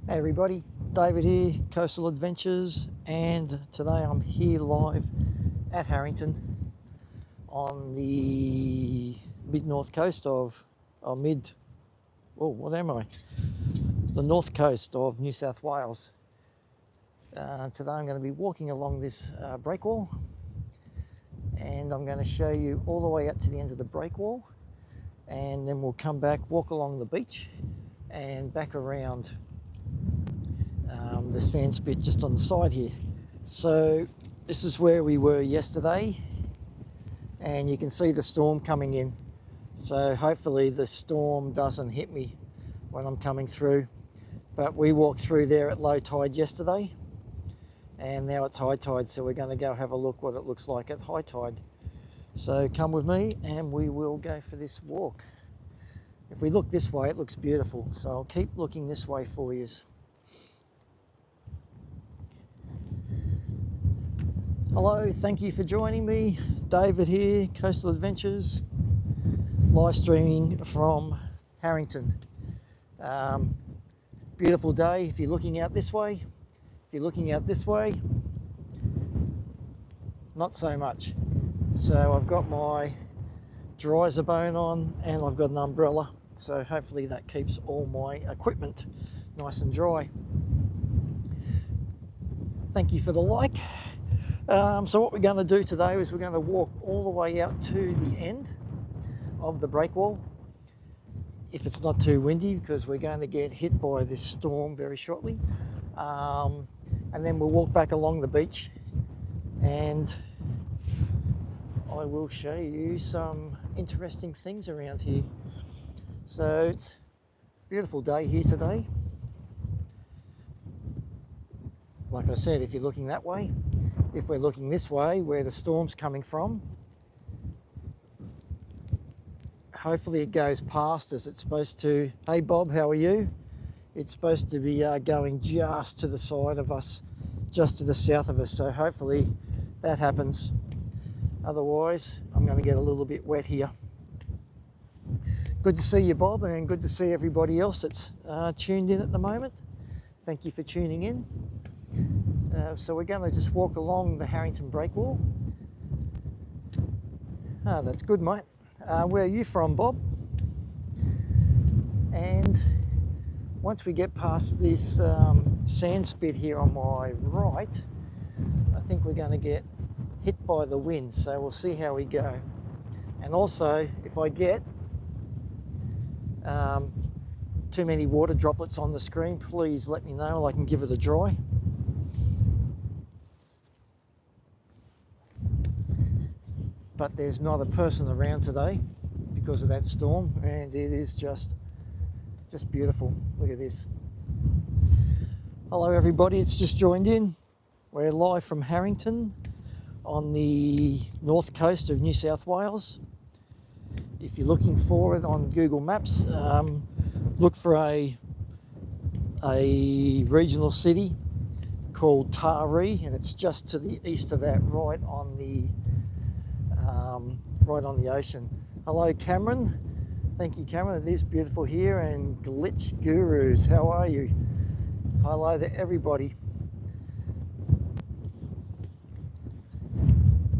Hey everybody, David here, Coastal Adventures, and today I'm here live at Harrington on the mid-north coast of, what am I? The north coast of New South Wales. Today I'm going to be walking along this breakwall, and I'm going to show you all the way up to the end of the breakwall, and then we'll come back, walk along the beach, and back around the sand spit just on the side here. So this is where we were yesterday, and you can see the storm coming in. So hopefully the storm doesn't hit me when I'm coming through. But we walked through there at low tide yesterday, and now it's high tide, so we're going to go have a look what it looks like at high tide. So come with me and we will go for this walk. If we look this way, it looks beautiful, so I'll keep looking this way for you. Hello, thank you for joining me. David here, Coastal Adventures, live streaming from Harrington. Beautiful day if you're looking out this way. If you're looking out this way, not so much. So I've got my dryzer bone on and I've got an umbrella. So hopefully that keeps all my equipment nice and dry. Thank you for the like. So what we're going to do today is we're going to walk all the way out to the end of the breakwall, if it's not too windy, because we're going to get hit by this storm very shortly. And then we'll walk back along the beach, and I will show you some interesting things around here. So it's a beautiful day here today. Like I said, if you're looking that way, if we're looking this way where the storm's coming from, hopefully it goes past us. It's supposed to. Hey Bob, how are you? It's supposed to be going just to the side of us, just to the south of us, so hopefully that happens. Otherwise I'm going to get a little bit wet here. Good to see you, Bob, and good to see everybody else that's tuned in at the moment. Thank you for tuning in. So we're going to just walk along the Harrington Break Wall. That's good, mate. Where are you from, Bob? And once we get past this sand spit here on my right, I think we're going to get hit by the wind, so we'll see how we go. And also, if I get too many water droplets on the screen, please let me know. I can give it a dry. But there's not a person around today because of that storm, and it is just beautiful. Look at this. Hello everybody, it's just joined in. We're live from Harrington on the north coast of New South Wales. If you're looking for it on Google Maps, look for a regional city called Taree, and it's just to the east of that, right on the ocean. Hello Cameron, thank you Cameron, it is beautiful here. And Glitch Gurus, how are you? Hello to everybody.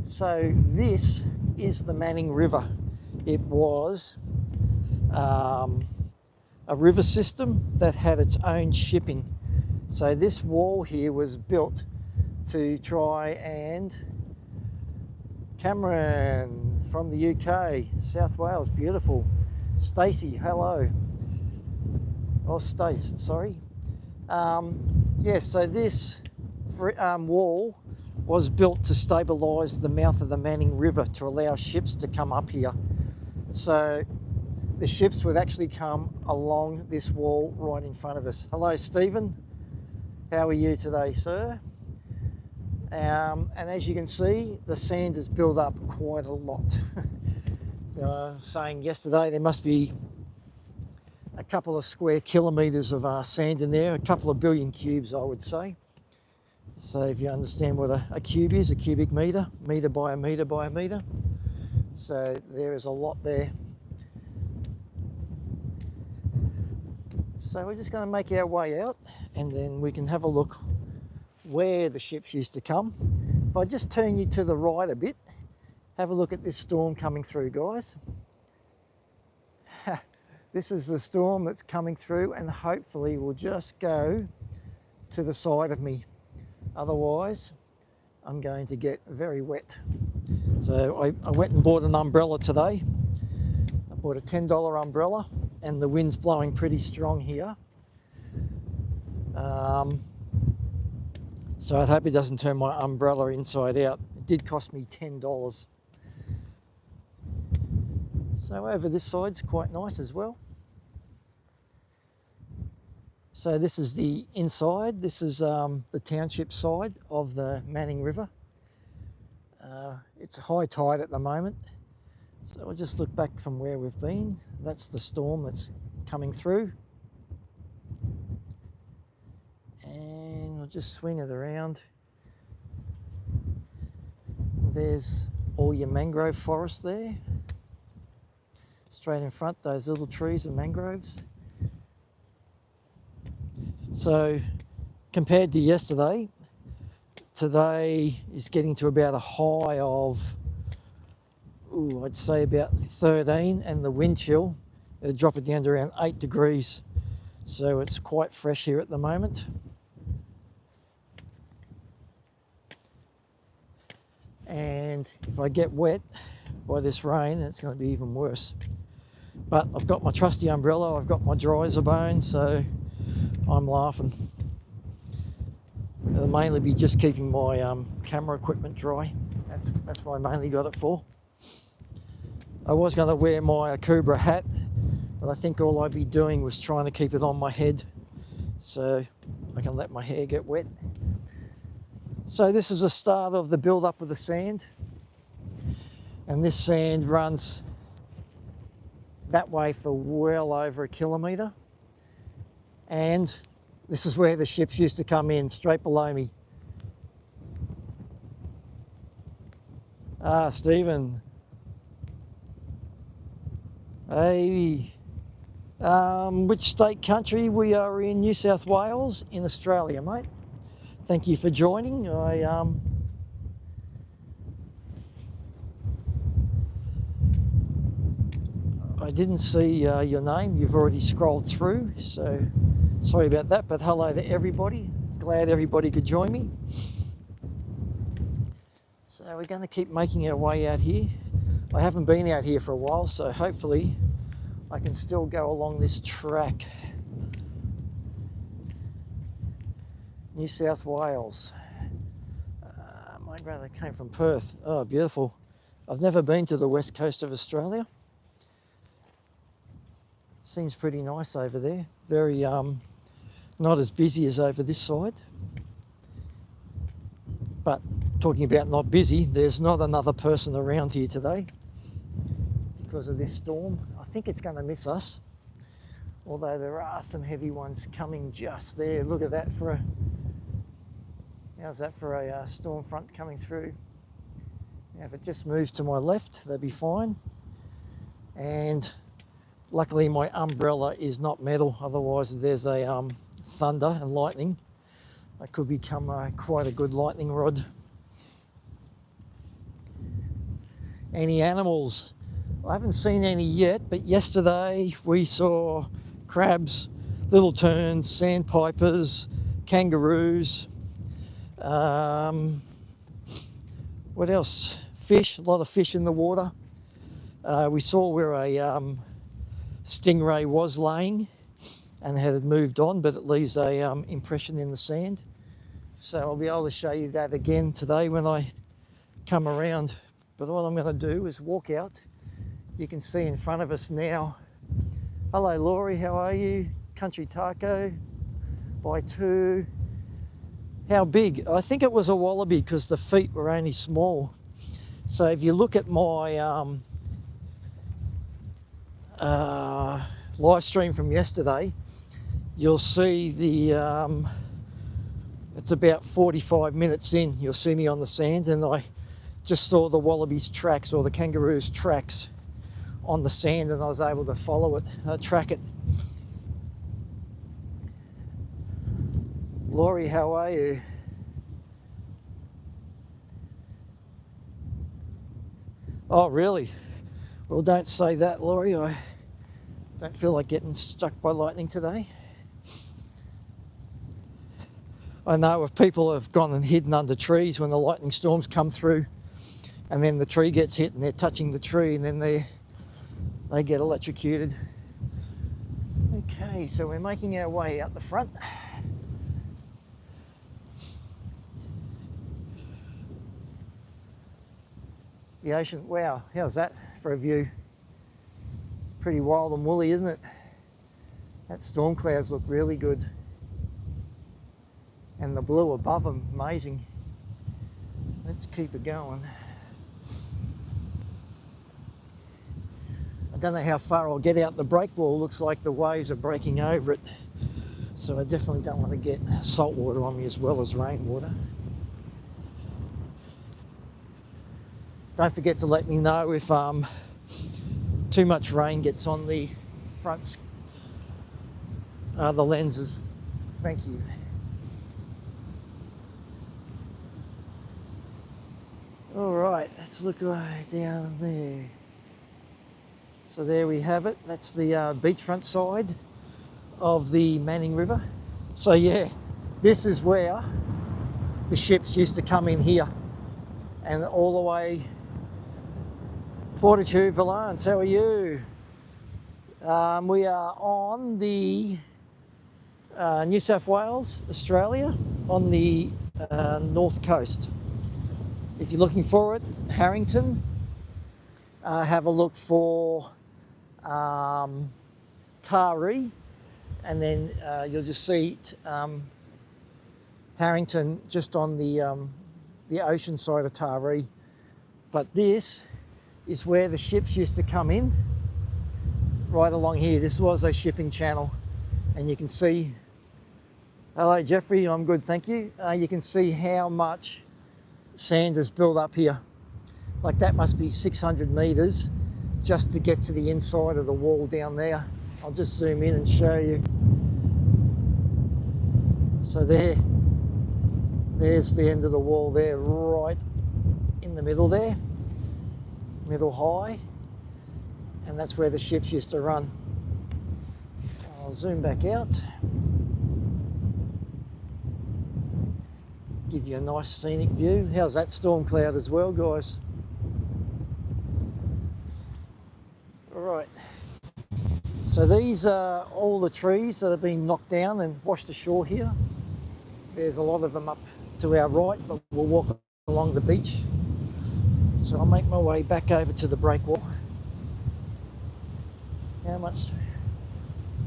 So this is the Manning River. It was a river system that had its own shipping. So this wall here was built to try and... Cameron from the UK, South Wales, beautiful. Stacey, hello. Oh, Stace, sorry. Yes, so this wall was built to stabilise the mouth of the Manning River to allow ships to come up here. So the ships would actually come along this wall right in front of us. Hello, Stephen. How are you today, sir? And as you can see, the sand has built up quite a lot. Saying yesterday there must be a couple of square kilometres of sand in there, a couple of billion cubes, I would say. So if you understand what a cube is, a cubic metre, metre by a metre by a metre. So there is a lot there. So we're just going to make our way out and then we can have a look where the ships used to come. If I just turn you to the right a bit, have a look at this storm coming through, guys. This is the storm that's coming through, and hopefully will just go to the side of me. Otherwise, I'm going to get very wet. So I went and bought an umbrella today. I bought a $10 umbrella, and the wind's blowing pretty strong here. So I hope it doesn't turn my umbrella inside out. It did cost me $10. So over this side's quite nice as well. So this is the inside. This is the township side of the Manning River. It's high tide at the moment. So we'll just look back from where we've been. That's the storm that's coming through. And we'll just swing it around. There's all your mangrove forest there. Straight in front, those little trees and mangroves. So compared to yesterday, today is getting to about a high of, I'd say about 13, and the wind chill, it'll drop it down to around 8 degrees. So it's quite fresh here at the moment. And if I get wet by this rain, it's going to be even worse. But I've got my trusty umbrella, I've got my dryzer bone, so I'm laughing. It'll mainly be just keeping my camera equipment dry. That's what I mainly got it for. I was going to wear my Akubra hat, but I think all I'd be doing was trying to keep it on my head so I can let my hair get wet. So this is the start of the build-up of the sand, and this sand runs that way for well over a kilometre, and this is where the ships used to come in, straight below me. Ah, Stephen. Hey, which state, country? We are in New South Wales in Australia, mate. Thank you for joining. I didn't see your name. You've already scrolled through, so sorry about that, but hello to everybody. Glad everybody could join me. So we're going to keep making our way out here. I haven't been out here for a while, so hopefully I can still go along this track. New South Wales. My brother came from Perth. Oh, beautiful. I've never been to the west coast of Australia. Seems pretty nice over there. Very not as busy as over this side. But talking about not busy, there's not another person around here today because of this storm. I think it's going to miss us, although there are some heavy ones coming just there. Look at that for a, how's that for a storm front coming through? Now if it just moves to my left, that'd be fine. And luckily my umbrella is not metal, otherwise if there's a thunder and lightning, that could become quite a good lightning rod. Any animals? I haven't seen any yet, but yesterday we saw crabs, little terns, sandpipers, kangaroos. What else? Fish, a lot of fish in the water. We saw where a stingray was laying and had moved on, but it leaves a impression in the sand. So I'll be able to show you that again today when I come around. But what I'm going to do is walk out. You can see in front of us now. Hello Laurie, how are you? Country Taco by 2. How big? I think it was a wallaby because the feet were only small. So if you look at my live stream from yesterday, you'll see the it's about 45 minutes in, you'll see me on the sand, and I just saw the wallaby's tracks or the kangaroo's tracks on the sand, and I was able to follow it, track it. Laurie, how are you? Oh, really? Well, don't say that, Laurie. I don't feel like getting struck by lightning today. I know if people have gone and hidden under trees when the lightning storms come through, and then the tree gets hit and they're touching the tree, and then they get electrocuted. Okay, so we're making our way out the front. The ocean, wow, how's that for a view? Pretty wild and woolly, isn't it? That storm clouds look really good. And the blue above them, amazing. Let's keep it going. I don't know how far I'll get out the breakwall. Looks like the waves are breaking over it. So I definitely don't want to get salt water on me as well as rainwater. Don't forget to let me know if too much rain gets on the fronts, the lenses. Thank you. All right, let's look right down there. So there we have it. That's the beachfront side of the Manning River. So yeah, this is where the ships used to come in here, and all the way. Fortitude Valance, how are you? We are on the New South Wales, Australia, on the north coast. If you're looking for it, Harrington, have a look for Taree, and then you'll just see Harrington just on the ocean side of Taree. But this is where the ships used to come in, right along here. This was a shipping channel, and you can see, hello Jeffrey, I'm good, thank you. You can see how much sand is built up here. Like that must be 600 meters just to get to the inside of the wall down there. I'll just zoom in and show you. So there's the end of the wall there, right in the middle there. Middle high, and that's where the ships used to run. I'll zoom back out, give you a nice scenic view. How's that storm cloud as well, guys? All right, so these are all the trees that have been knocked down and washed ashore here. There's a lot of them up to our right, but we'll walk along the beach. So I'll make my way back over to the breakwall. How much?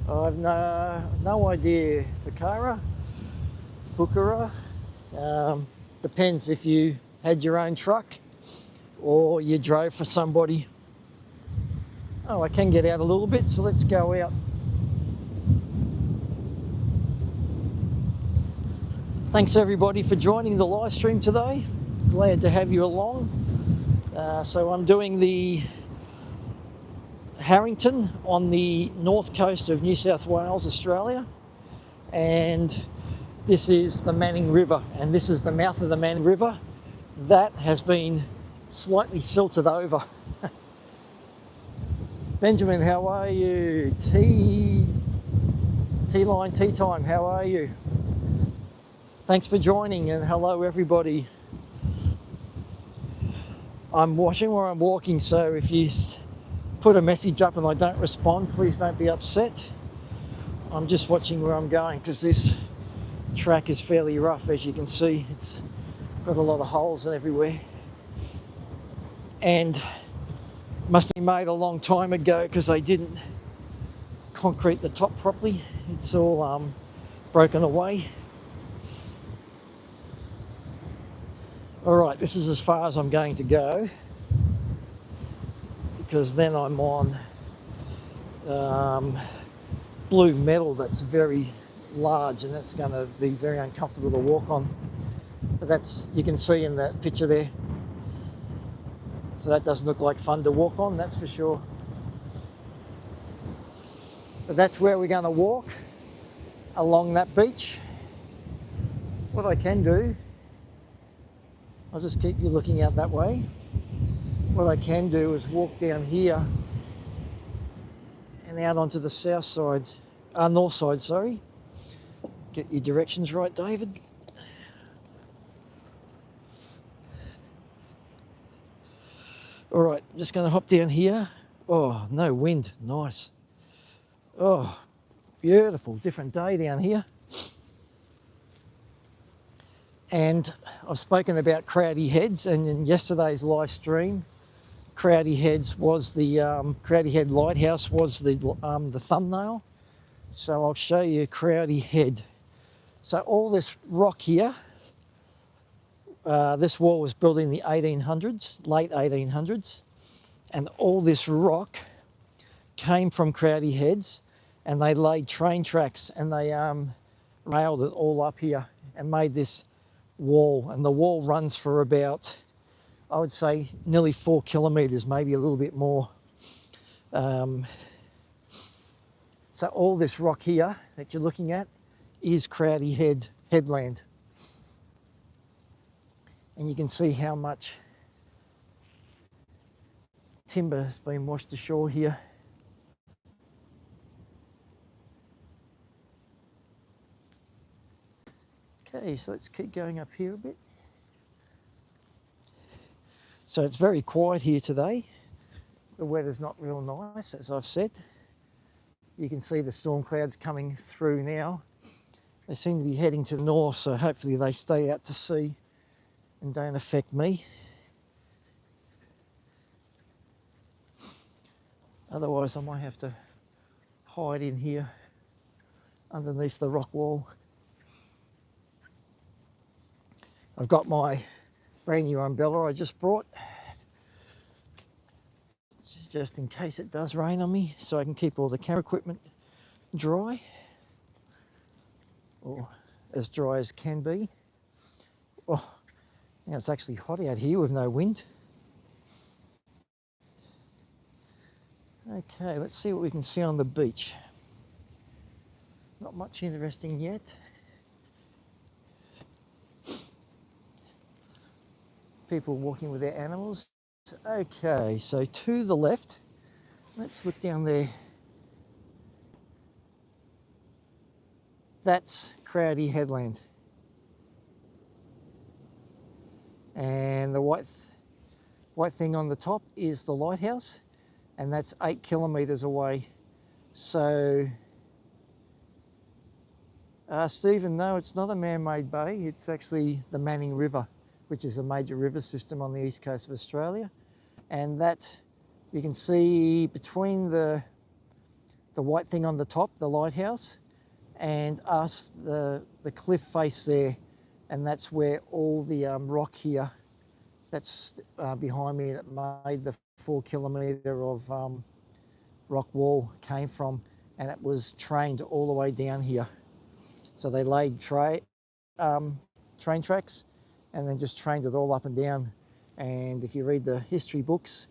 I've no idea. Fukara. Depends if you had your own truck or you drove for somebody. Oh, I can get out a little bit, so let's go out. Thanks everybody for joining the live stream today. Glad to have you along. So I'm doing the Harrington on the north coast of New South Wales, Australia, and this is the Manning River, and this is the mouth of the Manning River. That has been slightly silted over. Benjamin, how are you? T-line, tea time, how are you? Thanks for joining, and hello everybody. I'm watching where I'm walking, so if you put a message up and I don't respond, please don't be upset. I'm just watching where I'm going because this track is fairly rough, as you can see. It's got a lot of holes everywhere, and must be made a long time ago because they didn't concrete the top properly. It's all broken away. All right, this is as far as I'm going to go, because then I'm on blue metal that's very large, and that's going to be very uncomfortable to walk on. But that's, you can see in that picture there. So that doesn't look like fun to walk on, that's for sure. But that's where we're going to walk, along that beach. what I can do, I'll just keep you looking out that way. What I can do is walk down here and out onto the south side, north side, sorry. Get your directions right, David. All right, I'm just going to hop down here. Oh, no wind, nice. Oh, beautiful, different day down here. And I've spoken about Crowdy Heads, and in yesterday's live stream, Crowdy Heads was the Crowdy Head Lighthouse was the thumbnail. So I'll show you Crowdy Head. So all this rock here, this wall was built in the 1800s, late 1800s, and all this rock came from Crowdy Heads, and they laid train tracks and they railed it all up here and made this wall. And the wall runs for about, I would say, nearly 4 kilometres, maybe a little bit more. So all this rock here that you're looking at is Crowdy Head headland. And you can see how much timber has been washed ashore here. Okay, so let's keep going up here a bit. So it's very quiet here today. The weather's not real nice, as I've said. You can see the storm clouds coming through now. They seem to be heading to the north, so hopefully they stay out to sea and don't affect me. Otherwise I might have to hide in here underneath the rock wall. I've got my brand new umbrella I just brought, just in case it does rain on me, so I can keep all the camera equipment dry, or as dry as can be. Oh, now it's actually hot out here with no wind. Okay, let's see what we can see on the beach. Not much interesting yet. People walking with their animals. Okay, so to the left, let's look down there. That's Crowdy Headland. And the white thing on the top is the lighthouse, and that's 8 kilometres away. So, Stephen, no, it's not a man-made bay. It's actually the Manning River, which is a major river system on the east coast of Australia. And that, you can see between the white thing on the top, the lighthouse, and us, the cliff face there, and that's where all the rock here, that's behind me, that made the 4 kilometre of rock wall came from, and it was trained all the way down here. So they laid train tracks and then just trained it all up and down. And if you read the history books,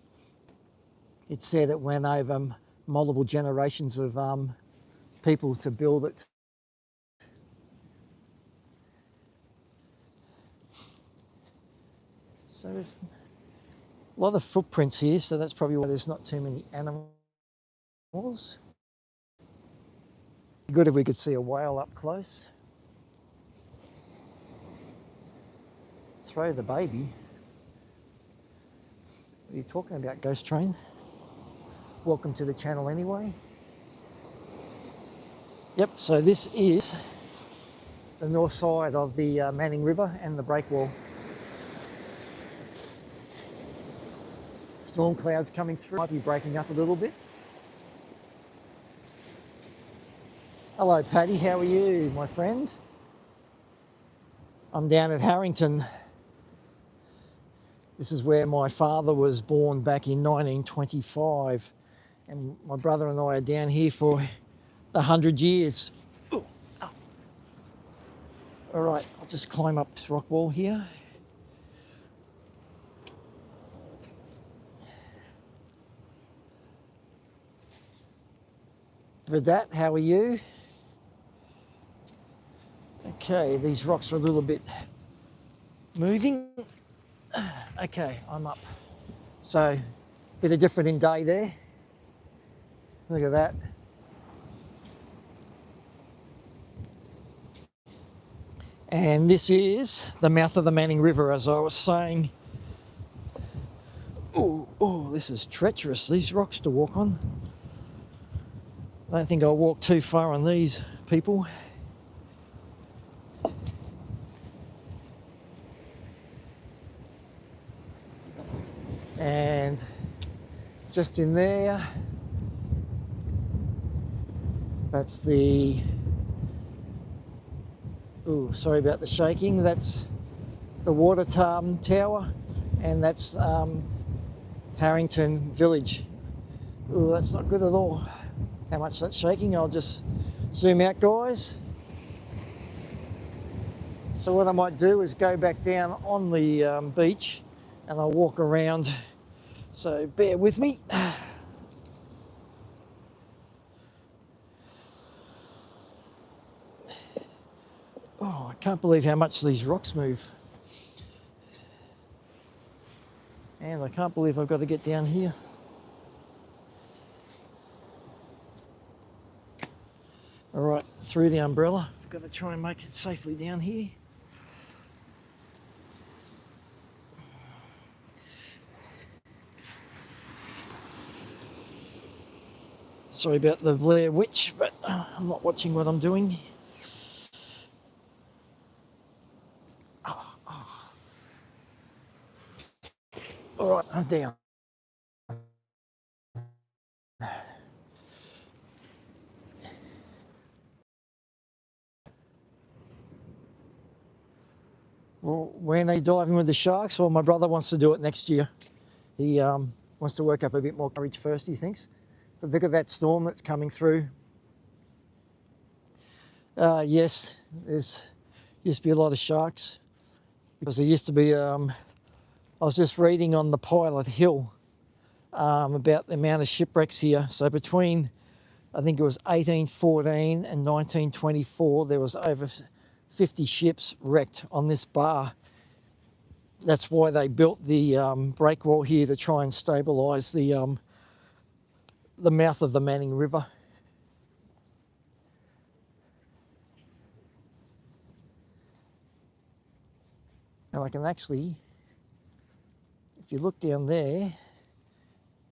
it said it went over multiple generations of people to build it. So there's a lot of footprints here, so that's probably why there's not too many animals. Good if we could see a whale up close. Throw the baby. What are you talking about, Ghost Train? Welcome to the channel anyway. Yep, so this is the north side of the Manning River and the Breakwall. Storm clouds coming through, might be breaking up a little bit. Hello Paddy, how are you, my friend? I'm down at Harrington. This is where my father was born back in 1925, and my brother and I are down here for the 100 years. Ooh, oh. All right, I'll just climb up this rock wall here. Vedat, how are you? Okay, these rocks are a little bit moving. Okay, I'm up. So, bit of different in day there. Look at that. And this is the mouth of the Manning River, as I was saying. Oh, this is treacherous, these rocks to walk on. I don't think I'll walk too far on these, people. And just in there, that's the, oh, sorry about the shaking, that's the water tower, and that's Harrington Village. Oh, that's not good at all. How much that's shaking, I'll just zoom out, guys. So what I might do is go back down on the beach and I'll walk around, so bear with me. Oh, I can't believe how much these rocks move. And I can't believe I've got to get down here. All right, through the umbrella. I've got to try and make it safely down here. Sorry about the Blair Witch, but I'm not watching what I'm doing. All right, I'm down. Well, when are they diving with the sharks? Well, my brother wants to do it next year. He wants to work up a bit more courage first, he thinks. But look at that storm that's coming through. Yes, there's used to be a lot of sharks because there used to be, I was just reading on the Pilot Hill about the amount of shipwrecks here. So between, I think it was 1814 and 1924, there was over 50 ships wrecked on this bar. That's why they built the break wall here, to try and stabilise the mouth of the Manning River. And I can actually, if you look down there,